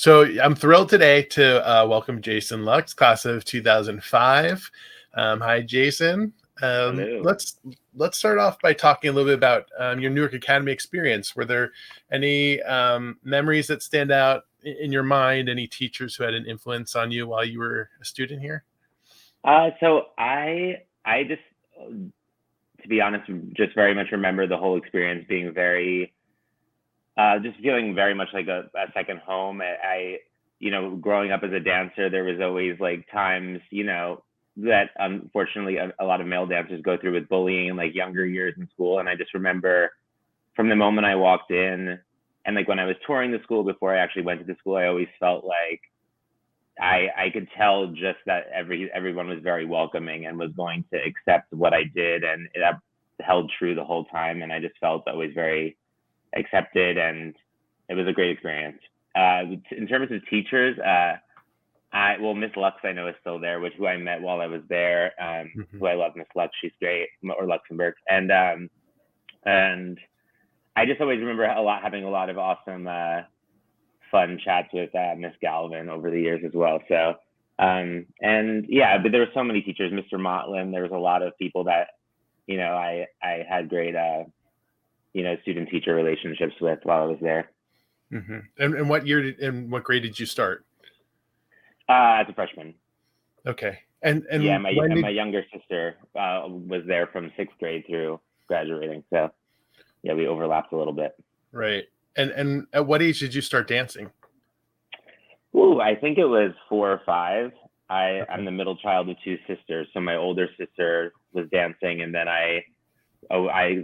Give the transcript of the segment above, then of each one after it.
So I'm thrilled today to welcome Jason Lux, class of 2005. Hi, Jason. Um, Hello. let's let's start off by talking a little bit about your Newark Academy experience. Were there any memories that stand out in your mind? Any teachers who had an influence on you while you were a student here? So I just, to be honest, just very much remember the whole experience being very, just feeling very much like a second home. Growing up as a dancer, there was always like times, that unfortunately a lot of male dancers go through with bullying in like younger years in school. And I just remember from the moment I walked in and like when I was touring the school before I actually went to the school, I always felt like I could tell just that everyone was very welcoming and was going to accept what I did, and that held true the whole time. And I just felt always very accepted, and it was a great experience. In terms of teachers, Miss Lux I know is still there, who I met while I was there. Mhm. Who I love, Miss Lux, she's great, or Luxembourg, and I just always remember having a lot of awesome fun chats with Miss Galvin over the years as well. So, and yeah, but there were so many teachers, Mr. Motlin. There was a lot of people that I had great student teacher relationships with while I was there. And what grade did you start? As a freshman. Okay. Yeah, And my when my did younger sister was there from sixth grade through graduating. So yeah, we overlapped a little bit. right? And at what age did you start dancing? Ooh, I think it was 4 or 5. I'm Okay. the middle child of two sisters, so my older sister was dancing, and then I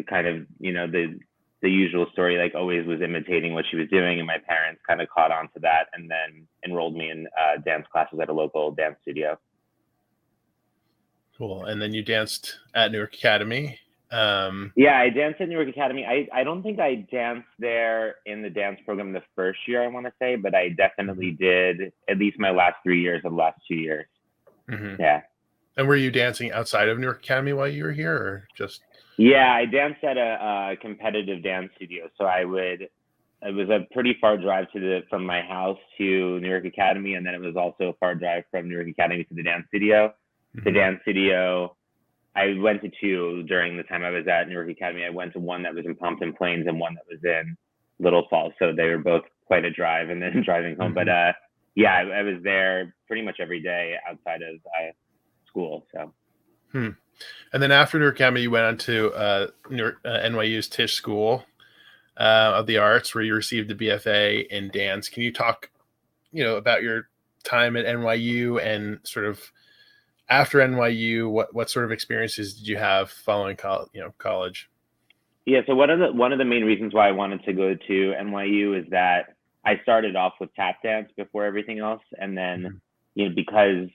kind of, the usual story, like always was imitating what she was doing, and my parents kind of caught on to that, and then enrolled me in dance classes at a local dance studio. Cool. And then you danced at Newark Academy. Um, Yeah, I danced at Newark Academy. I don't think I danced there in the dance program the first year, I want to say, but I definitely mhm, did at least my last 3 years of the last 2 years. mhm. Yeah. And were you dancing outside of Newark Academy while you were here, or just? Yeah, I danced at a competitive dance studio. It was a pretty far drive from my house to Newark Academy, and then it was also a far drive from Newark Academy to the dance studio. The Mhm. dance studio, I went to two during the time I was at Newark Academy. I went to one that was in Pompton Plains and one that was in Little Falls. So they were both quite a drive, and then driving home. But Mhm. yeah, I was there pretty much every day outside of school. So. Hmm. And then after Newark Academy, you went on to NYU's Tisch School of the Arts, where you received a BFA in dance. Can you talk, about your time at NYU and sort of after NYU? What sort of experiences did you have following college? Yeah, so one of the main reasons why I wanted to go to NYU is that I started off with tap dance before everything else, and then Mhm. because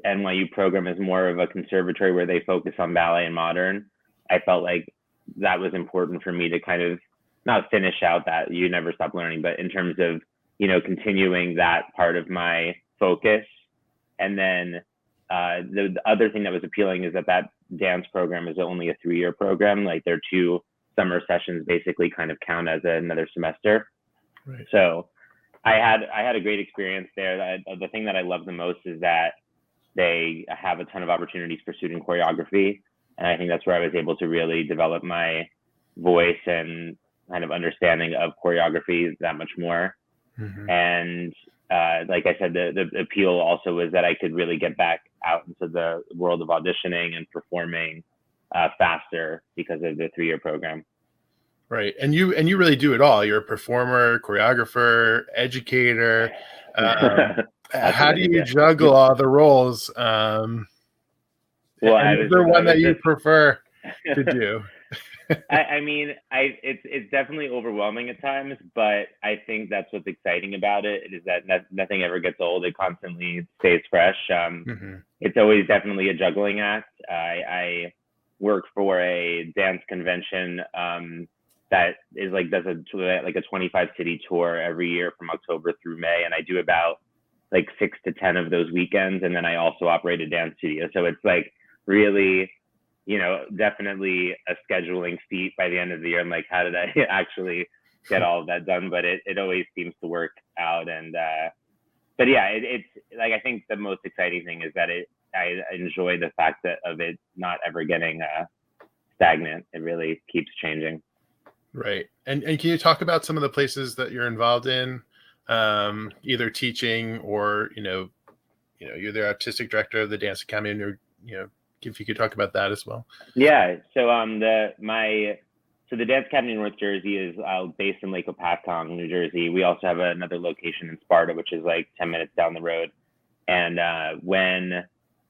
NYU program is more of a conservatory where they focus on ballet and modern, I felt like that was important for me to kind of not finish out that you never stop learning, but in terms of continuing that part of my focus, and then the other thing that was appealing is that dance program is only a 3-year program. Like their two summer sessions basically kind of count as another semester. Right. So I had a great experience there. The thing that I love the most is that they have a ton of opportunities for student choreography, and I think that's where I was able to really develop my voice and kind of understanding of choreography that much more. Mhm. And like I said, the appeal also was that I could really get back out into the world of auditioning and performing faster because of the 3-year program. Right. And you really do it all. You're a performer, choreographer, educator. Um, That's what how I do think. you Yeah. juggle all the roles? Well, And is there I one was that you just. prefer to do? I mean, it's definitely overwhelming at times, but I think that's what's exciting about it is that nothing ever gets old. It constantly stays fresh. Mhm. It's always definitely a juggling act. I work for a dance convention that is like does a 25 city tour every year from October through May, and I do about like 6 to 10 of those weekends, and then I also operate a dance studio. So it's like really, definitely a scheduling feat by the end of the year. I'm like, how did I actually get all of that done, but it always seems to work out. And but yeah, it's like, I think the most exciting thing is that I enjoy the fact that of it not ever getting stagnant. It really keeps changing. Right. And can you talk about some of the places that you're involved in, either teaching or, you're the artistic director of the Dance Academy, and if you could talk about that as well. Yeah. So the Dance Academy in North Jersey is based in Lake Hopatcong, New Jersey. We also have another location in Sparta, which is like 10 minutes down the road. And when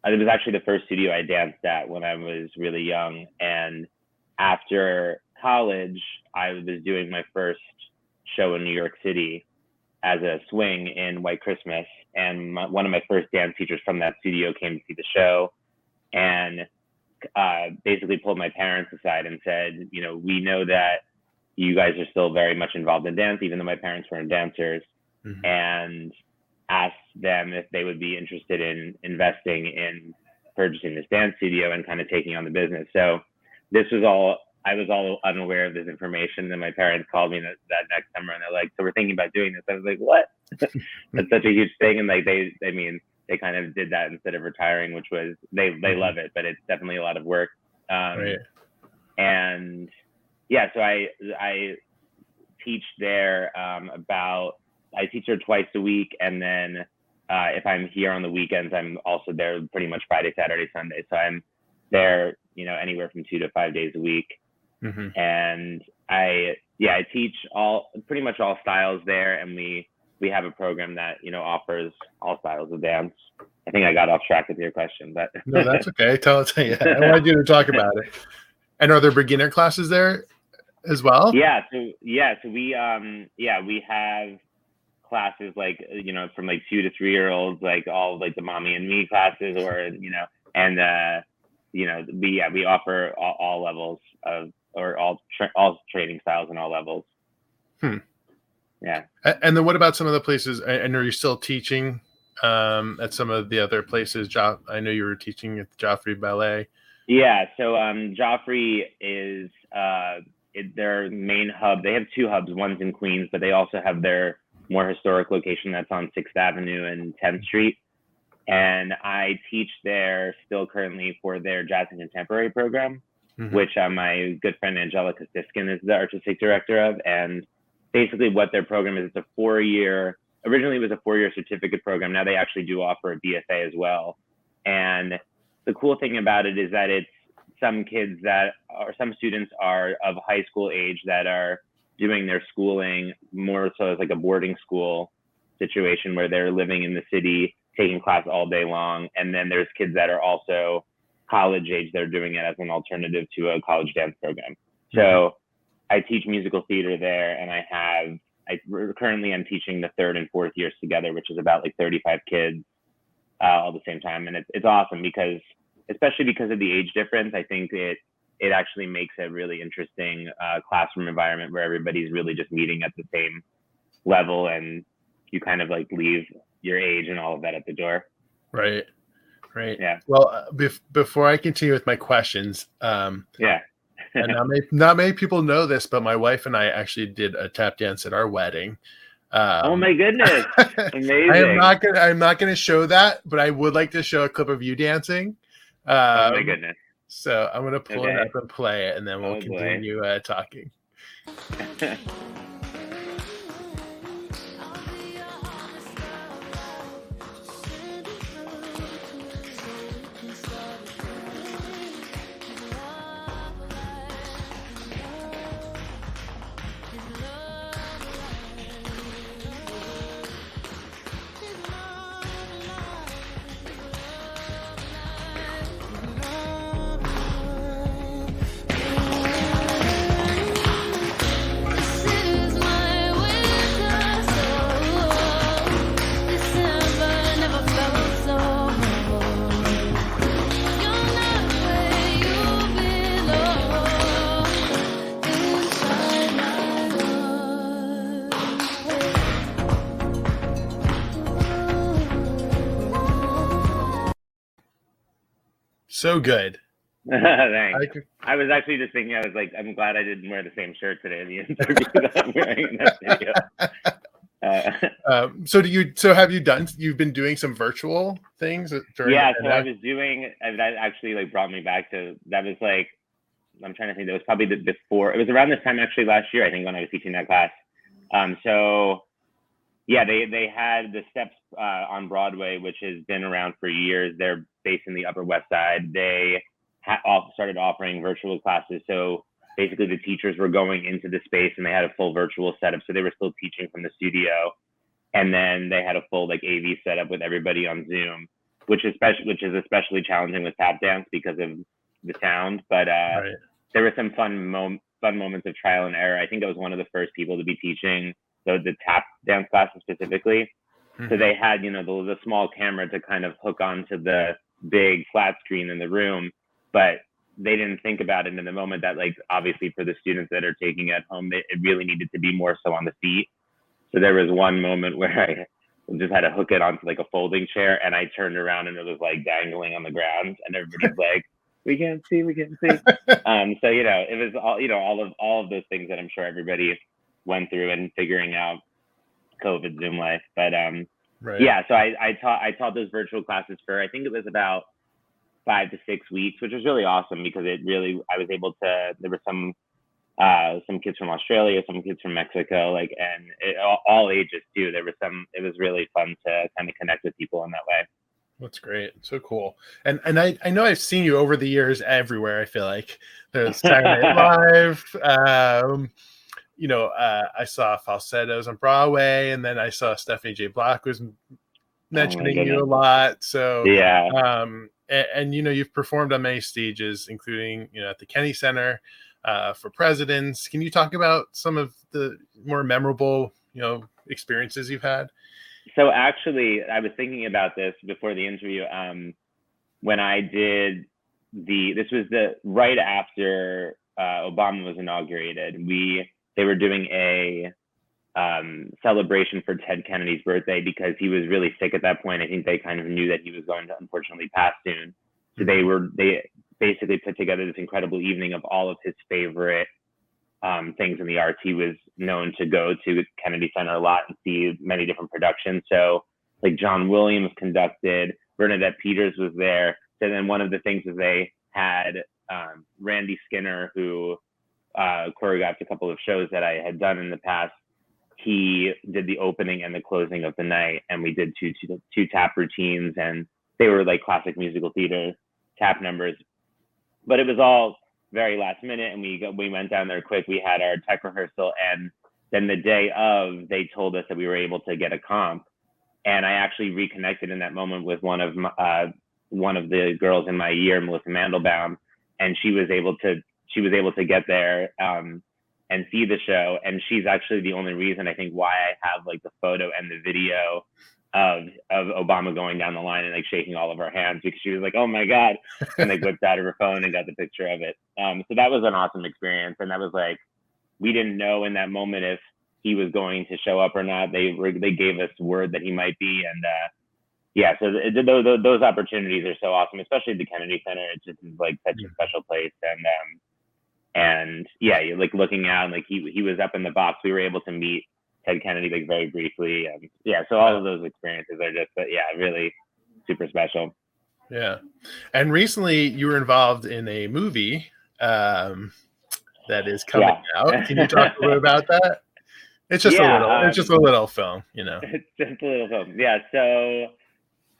it was actually the first studio I danced at when I was really young. And after college, I was doing my first show in New York City as a swing in White Christmas. And one of my first dance teachers from that studio came to see the show and basically pulled my parents aside and said, we know that you guys are still very much involved in dance, even though my parents weren't dancers, and asked them if they would be interested in investing in purchasing this dance studio and kind of taking on the business. So I was all unaware of this information. And my parents called me that next summer and they're like, so we're thinking about doing this. I was like, what? That's such a huge thing. And like, they kind of did that instead of retiring, which was, they love it, but it's definitely a lot of work. Right. And yeah, so I teach there I teach there twice a week. And then if I'm here on the weekends, I'm also there pretty much Friday, Saturday, Sunday. So I'm there, anywhere from 2 to 5 days a week. And I teach pretty much all styles there. And we have a program that, offers all styles of dance. I think I got off track with your question, but no, that's okay. Tell us. Yeah, I wanted you to talk about it. And are there beginner classes there as well? Yeah. So we have classes like, from like 2 to 3 year olds, like all like the mommy and me classes, or, and we offer all levels or all training styles and all levels. Yeah. And then what about some of the places? And are you still teaching at some of the other places? I know you were teaching at the Joffrey Ballet. Yeah. So Joffrey is their main hub. They have 2 hubs. One's in Queens, but they also have their more historic location that's on 6th Avenue and 10th Street. And I teach there still currently for their jazz and contemporary program, which my good friend Angelica Siskin is the artistic director of. And basically what their program is, it's a 4-year, originally it was a 4-year certificate program. Now they actually do offer a BFA as well. And the cool thing about it is that it's some students are of high school age that are doing their schooling more so as like a boarding school situation where they're living in the city, taking class all day long. And then there's kids that are also college age. They're doing it as an alternative to a college dance program. So I teach musical theater there, and currently I'm teaching the 3rd and 4th years together, which is about like 35 kids all at the same time. And it's awesome especially because of the age difference. I think it actually makes a really interesting classroom environment where everybody's really just meeting at the same level, and you kind of like leave your age and all of that at the door. Right. Yeah. Well, before I continue with my questions, yeah. and not many people know this, but my wife and I actually did a tap dance at our wedding. Oh my goodness! Amazing. I'm not gonna show that, but I would like to show a clip of you dancing. Oh my goodness! So I'm gonna pull it up and play it, and then we'll continue talking. So good. Thanks. I could, I was actually just thinking, I was like, I'm glad I didn't wear the same shirt today in the interview that I'm wearing in that video. So have you've been doing some virtual things during the Yeah, so I pandemic? was doing, that actually like brought me back to, that was like, I'm trying to think, that was probably before, it was around this time actually last year, I think, when I was teaching that class. So yeah, they had the Steps on Broadway, which has been around for years. They're based in the Upper West Side. They started offering virtual classes. So basically the teachers were going into the space and they had a full virtual setup. So they were still teaching from the studio. And then they had a full like AV setup with everybody on Zoom, which is especially challenging with tap dance because of the sound. But Right. there were some fun moments of trial and error. I think I was one of the first people to be teaching the tap dance classes specifically. Mm-hmm. So they had, the small camera to kind of hook onto the big flat screen in the room, but they didn't think about it in the moment that, like, obviously for the students that are taking it home, it really needed to be more so on the feet. So there was one moment where I just had to hook it onto like a folding chair, and I turned around and it was like dangling on the ground, and everybody's like, we can't see. So, it was all of those things that I'm sure everybody went through and figuring out COVID Zoom life. But Right. yeah, so I taught those virtual classes for, I think it was about 5 to 6 weeks, which was really awesome because I was able to, there were some kids from Australia, some kids from Mexico, and all ages too. It was really fun to kind of connect with people in that way. That's great. So cool. And I know I've seen you over the years everywhere. I feel like there's Saturday Night Live. I saw Falsettos on Broadway, and then I saw Stephanie J. Block was mentioning you a lot. So yeah. And you've performed on many stages, including at the Kennedy Center for presidents. Can you talk about some of the more memorable experiences you've had? So actually, I was thinking about this before the interview. When I did this was right after Obama was inaugurated. They were doing a celebration for Ted Kennedy's birthday because he was really sick at that point. I think they kind of knew that he was going to unfortunately pass soon. So they basically put together this incredible evening of all of his favorite things in the arts. He was known to go to Kennedy Center a lot and see many different productions. So like John Williams conducted, Bernadette Peters was there. So then one of the things is they had Randy Skinner, who choreographed a couple of shows that I had done in the past. He did the opening and the closing of the night, and we did two tap routines, and they were like classic musical theater tap numbers. But it was all very last minute, and we went down there quick. We had our tech rehearsal, and then the day of, they told us that we were able to get a comp, and I actually reconnected in that moment with one of the girls in my year, Melissa Mandelbaum, and she was able to get there and see the show, and she's actually the only reason I think why I have like the photo and the video of Obama going down the line and like shaking all of our hands, because she was like, oh my God, and like whipped out of her phone and got the picture of it. So that was an awesome experience, and that was like, we didn't know in that moment if he was going to show up or not. They gave us word that he might be, and yeah, so those opportunities are so awesome, especially at the Kennedy Center. It's just like such a special place, and yeah, you're like looking out, and like he was up in the box. We were able to meet Ted Kennedy like very briefly, and yeah, so all of those experiences are just, but yeah, really super special. Yeah, and recently you were involved in a movie that is coming out. Can you talk a little about that? It's just it's just a little film, It's just a little film. Yeah. So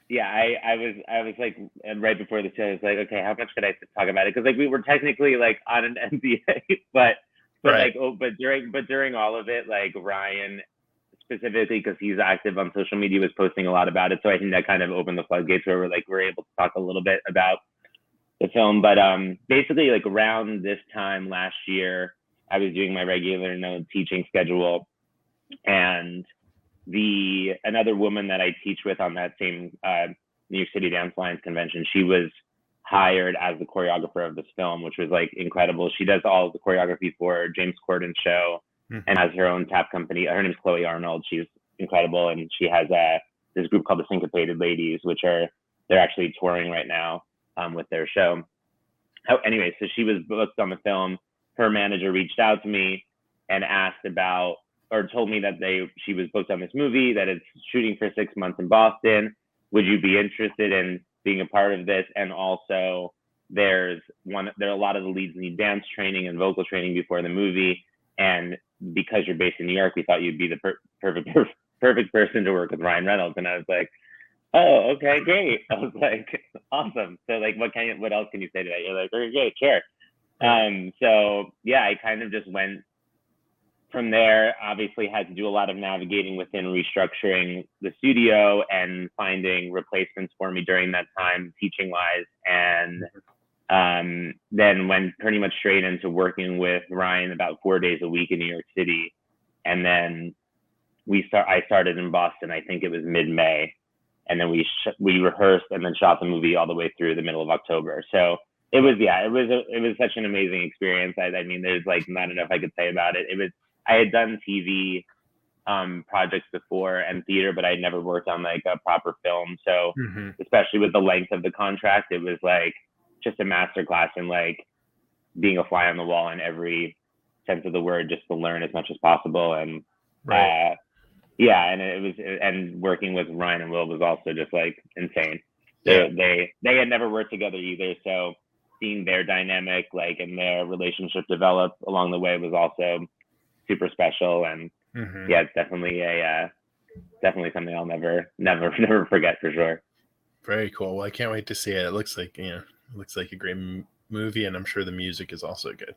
yeah, I was like, right before the show, I was like, okay, how much could I talk about it? Because like we were technically like on an NDA, but right. but during all of it, like Ryan specifically, because he's active on social media, was posting a lot about it. So I think that kind of opened the floodgates where we're able to talk a little bit about the film. But basically, like around this time last year, I was doing my regular teaching schedule, and another woman that I teach with on that same New York City Dance Alliance convention, she was hired as the choreographer of this film, which was like incredible. She does all of the choreography for James Corden's show and has her own tap company. Her name is Chloe Arnold. She's incredible, and she has this group called the Syncopated Ladies, they're actually touring right now with their show. anyway, so she was booked on the film. Her manager reached out to me and asked about, or told me that she was booked on this movie, that it's shooting for 6 months in Boston. Would you be interested in being a part of this? And also, there are a lot of the leads need dance training and vocal training before the movie. And because you're based in New York, we thought you'd be the perfect person to work with Ryan Reynolds. And I was like, oh, okay, great. I was like, awesome. So like, what else can you say to that? You're like, okay, sure. So yeah, I kind of just went from there. Obviously had to do a lot of navigating within restructuring the studio and finding replacements for me during that time, teaching wise. And then went pretty much straight into working with Ryan about 4 days a week in New York City. And then I started in Boston, I think it was mid-May. And then we rehearsed and then shot the movie all the way through the middle of October. So it was such an amazing experience. I mean, there's like not enough I could say about it. I had done TV projects before and theater, but I had never worked on like a proper film. So especially with the length of the contract, it was like just a masterclass in like being a fly on the wall in every sense of the word, just to learn as much as possible. And right. yeah, and working with Ryan and Will was also just like insane. Yeah. They had never worked together either, so seeing their dynamic like and their relationship develop along the way was also super special. And yeah, it's definitely something I'll never forget for sure. Very cool. Well, I can't wait to see it. It looks like a great movie, and I'm sure the music is also good.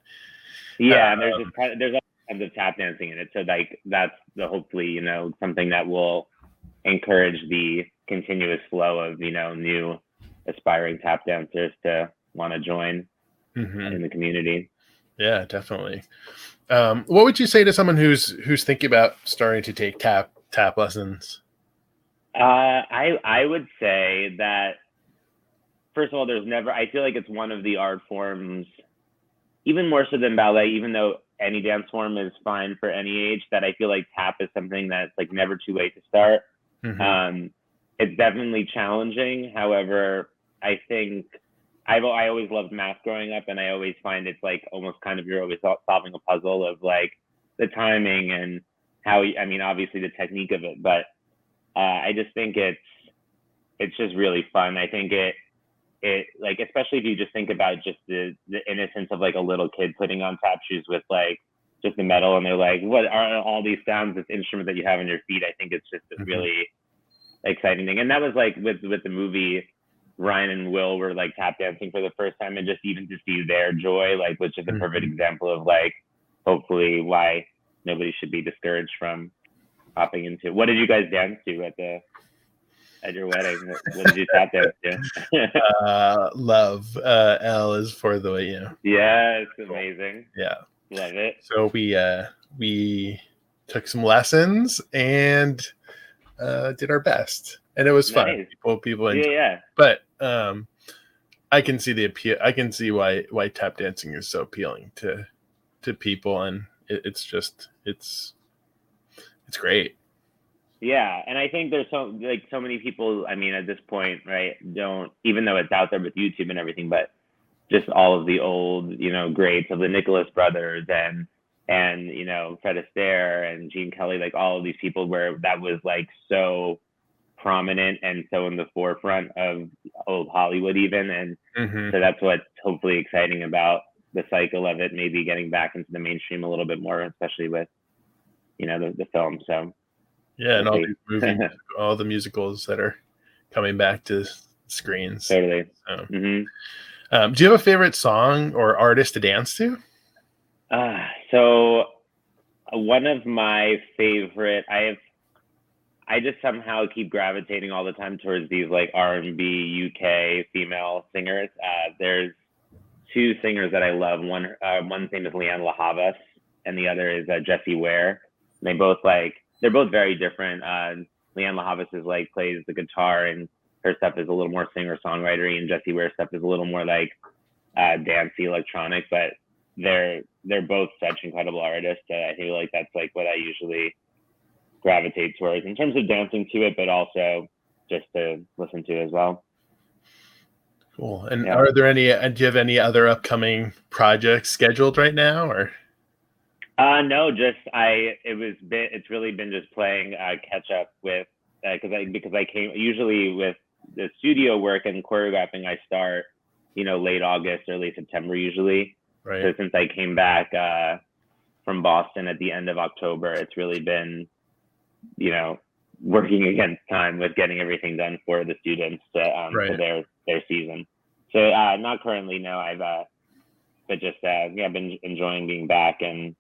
Yeah, and there's all kinds of tap dancing in it, so like that's hopefully something that will encourage the continuous flow of new aspiring tap dancers to want to join in the community. Yeah, definitely. What would you say to someone who's thinking about starting to take tap lessons? I would say that, first of all, I feel like it's one of the art forms, even more so than ballet, even though any dance form is fine for any age, that I feel like tap is something that's like never too late to start. It's definitely challenging. However, I think I always loved math growing up, and I always find it's like almost kind of you're always solving a puzzle of like the timing and how, I mean, obviously the technique of it, but I just think it's just really fun. I think it like, especially if you just think about just the innocence of like a little kid putting on tap shoes with like just the metal, and they're like, what are all these sounds, this instrument that you have on your feet? I think it's just a really exciting thing. And that was like with the movie, Ryan and Will were like tap dancing for the first time, and just even to see their joy, like, was just a perfect example of like, hopefully why nobody should be discouraged from hopping into. What did you guys dance to at your wedding? What did you tap dance to? Love. L is for the way, Yeah, it's amazing. Yeah, love it. So we took some lessons and did our best, and it was fun. People enjoyed. Yeah. But I can see the appeal. I can see why tap dancing is so appealing to people, and it's great. Yeah, and I think there's so many people, I mean, at this point, right, don't, even though it's out there with YouTube and everything, but just all of the old, greats of the Nicholas brothers and Fred Astaire and Gene Kelly, like all of these people where that was like so prominent and so in the forefront of old Hollywood even. And so that's what's hopefully exciting about the cycle of it, maybe getting back into the mainstream a little bit more, especially with, the film. So yeah, and all these movies, all the musicals that are coming back to screens. Totally. So. Do you have a favorite song or artist to dance to? So one of my favorite, I just somehow keep gravitating all the time towards these like R&B UK female singers. There's two singers that I love. One's name is Leanne La Havas, and the other is Jessie Ware. And they're both very different. Leanne La Havas is like plays the guitar, and her stuff is a little more singer-songwritery, and Jessie Ware stuff is a little more like dancey electronic. But they're both such incredible artists. I feel like that's like what I usually gravitate towards in terms of dancing to it, but also just to listen to as well. Cool. And Yeah. are there any? Do you have any other upcoming projects scheduled right now, or? No, just it's really been just playing catch up with because I came usually with the studio work and choreographing. I start late August, early September usually. Right. So since I came back from Boston at the end of October, it's really been working against time with getting everything done for the students for their season. So not currently, no. But just been enjoying being back and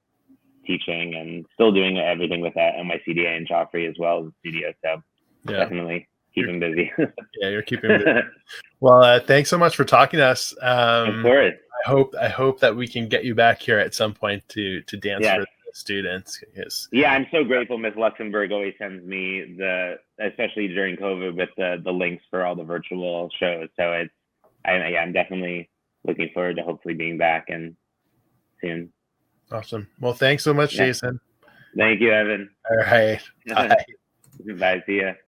teaching and still doing everything with that NYCDA and Joffrey as well as the studio. So definitely keeping busy. Yeah, you're keeping busy. Well, thanks so much for talking to us. Of course. I hope that we can get you back here at some point to dance for the students. Yeah, I'm so grateful. Miss Luxembourg always sends me especially during COVID, with the links for all the virtual shows. So I'm definitely looking forward to hopefully being back and soon. Awesome. Well, thanks so much, Jason. Thank you, Evan. All right. Bye. Bye. See ya.